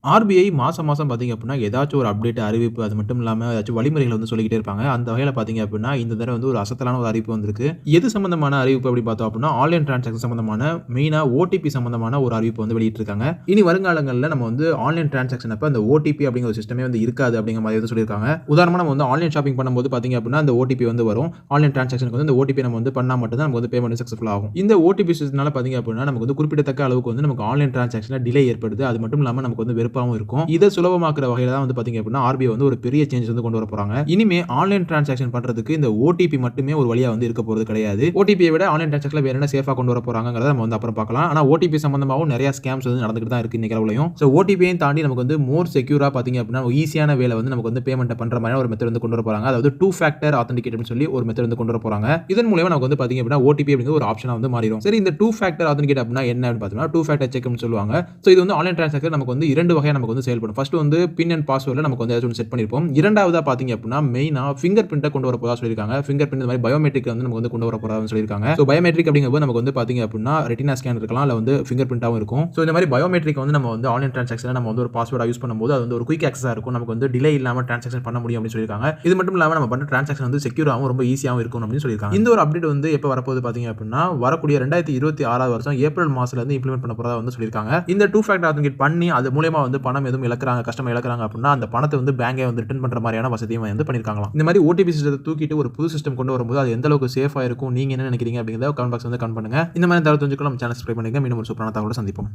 RBI மாசம் மாசம் பார்த்தீங்க அப்படின்னா, ஏதாச்சும் ஒரு அப்டேட் அறிவிப்பு, அது மட்டும் இல்லாம ஏதாச்சும் வழிமுறைகள வந்து சொல்லிக்கிட்டே இருப்பாங்க. அந்த வகையில பார்த்தீங்க அப்படின்னா, இந்த தடவ வந்து ஒரு அசத்தலான ஒரு அறிவிப்பு வந்திருக்கு. எது சம்மந்தமான அறிவிப்பு அப்படின்னு பார்த்தோம் அப்படின்னா, ஆன்லைன் டிரான்சாக்ஷன் சம்மந்தமான மெயினா ஓடிபி சம்மந்தமான ஒரு அறிவிப்பு வந்து வெளியிட்டிருக்காங்க. இனி வருங்காலங்கள்ல நம்ம வந்து ஆன்லைன் டிரான்சாக்ஷன் அப்ப அந்த ஓடிபி அப்படிங்கிற ஒரு சிஸ்டமே வந்து இருக்காது அப்படிங்கிற மாதிரி வந்து சொல்லியிருக்காங்க. உதாரணமா நம்ம வந்து ஆன்லைன் ஷாப்பிங் பண்ணும்போது பார்த்தீங்க அப்படின்னா, அந்த ஓடிபி வந்து வரும். ஆன்லைன் டிரான்சாக்ஷனுக்கு வந்து அந்த ஓடிபி நம்ம வந்து பண்ணா மட்டும் தான் நமக்கு வந்து பேமெண்ட் சக்சஸ்ஃபுல் ஆகும். இந்த ஓடிபி சிஸ்டம்னால பார்த்தீங்க அப்படின்னா, நமக்கு வந்து குறிப்பிடத்தக்க அளவுக்கு வந்து நமக்கு ஆன்லைன் டிரான்சாக்ஷன்ல டிலே ஏற்படுது. அது மட்டும் இல்லாம நமக்கு வந்து வெறுப்பாவும் இருக்கும். இத சுலபமாக்குற வகையில தான் வந்து பாத்தீங்க அப்படின்னா ஆர்பிஐ வந்து ஒரு பெரிய சேஞ்ச் வந்து கொண்டு வர போறாங்க. இனிமே ஆன்லைன் டிரான்சாக்ஷன் பண்றதுக்கு இந்த ஓடிபி மட்டுமே ஒரு வழியா வந்து இருக்க போறது கிடையாது. ஓடிபியை விட ஆன்லைன் டிரான்சாக்ஷன்ல வேற என்ன சேஃபா கொண்டு வர போறாங்கங்கறத நம்ம வந்து அப்புறம் பார்க்கலாம். ஆனா ஓடிபி சம்பந்தமாவும் நிறைய ஸ்கேம்ஸ் வந்து நடந்துட்டு தான் இருக்கு இன்னைக்கு அளவுலயும். சோ ஓடிபியையும் தாண்டி நமக்கு வந்து மோர் செக்யூரா பாத்தீங்க அப்படின்னா ஈஸியான வேல வந்து நமக்கு வந்து பேமெண்ட் பண்ற மாதிரி ஒரு மெத்தட் வந்து கொண்டு வர போறாங்க. அதாவது 2 ஃபேக்டர் ஆத்தென்டிகேஷன் சொல்லி ஒரு மெத்தட் வந்து கொண்டு வர போறாங்க. இதன் மூலமா நமக்கு வந்து பாத்தீங்க அப்படின்னா ஓடிபி அப்படிங்கிற ஒரு ஆப்ஷனா வந்து மாறிடும். சரி, இந்த 2 ஃபேக்டர் ஆத்தென்டிகேட் அப்படின்னா என்ன அப்படின்னு பார்த்தோம்னா 2 ஃபேக்டர் செக் னு சொல்லுவாங்க. சோ இது வந்து ஆன்லைன் டிரான்சாக்ஷன் நமக்கு வந்து இரண்டு வகையா நமக்கு வந்து செயல்படும். ஃபர்ஸ்ட் வந்து பின் அண்ட் பாஸ்வேர்ட்ல நமக்கு வந்து ஏதாச்சும் செட் பண்ணிருப்போம். இரண்டாவதா பாத்தீங்க அப்படின்னா மெயினா ஃபிங்கர் பிரிண்ட்ட கொண்டு வர போறதா சொல்லிருக்காங்க. ஃபிங்கர் பிரிண்ட் இந்த மாதிரி பயோமெட்ரிக் வந்து நமக்கு வந்து கொண்டு வர போறதா சொல்லிருக்காங்க. சோ பயோமெட்ரிக் அப்படிங்கும்போது நமக்கு வந்து பாத்தீங்க அப்படின்னா ரெட்டினா ஸ்கேன் இருக்கலாம், இல்ல வந்து ஃபிங்கர் பிரிண்டாவும் இருக்கும். சோ இந்த மாதிரி பயோமெட்ரிக் வந்து நம்ம வந்து ஆன்லைன் டிரான்சாக்ஷன்ல நம்ம வந்து ஒரு பாஸ்வேர்டா யூஸ் பண்ணும்போது அது வந்து ஒரு குயிக் ஆக்சஸா இருக்கும். நமக்கு வந்து டிலே இல்லாம டிரான்சாக்ஷன் பண்ண முடியும் அப்படின்னு சொல்லிருக்காங்க. இது மட்டும் இல்லாம நம்ம பண்ற டிரான்சாக்ஷன் வந்து செக்யூராவும் ரொம்ப ஈஸியாவும் இருக்கும் அப்படின்னு சொல்லிருக்காங்க. இந்த ஒரு அப்டேட் வந்து எப்ப வரப்போகுது பாத்தீங்க அப்படின்னா வரக்கூடிய 2026 வருஷம் ஏப்ரல் மாசத்துல இருந்து இம்ப்ளிமெண்ட் பண்ண போறதா வந்து சொல்லிருக்காங்க. இந்த 2 ஃபேக்டர் ஆத்தென்டிகேட் பண்ணி அது மூலமா வந்து பணம் எதுவும் இழக்குறாங்க, கஸ்டமர் இழக்குறாங்க அப்படின்னா அந்த பணத்தை வந்து பேங்கே வந்து ரிட்டர்ன் பண்ற மாதிரியான வசதியும் வந்து பண்ணிருக்காங்களாம். இந்த மாதிரி ஓடிபி சிஸ்டத்தை தூக்கிட்டு ஒரு புது சிஸ்டம் கொண்டு வரும்போது அது எந்த அளவுக்கு சேஃபா இருக்கும், நீங்க என்ன நினைக்கிறீங்க அப்படிங்கறத கமெண்ட் பாக்ஸ் வந்து கமெண்ட் பண்ணுங்க. இந்த மாதிரி தகவல் தெரிஞ்சுக்கலாம், நம்ம சேனல் சப்ஸ்கிரைப் பண்ணுங்க. மீண்டும் ஒரு சூப்பரான தகவலோட சந்திப்போம்.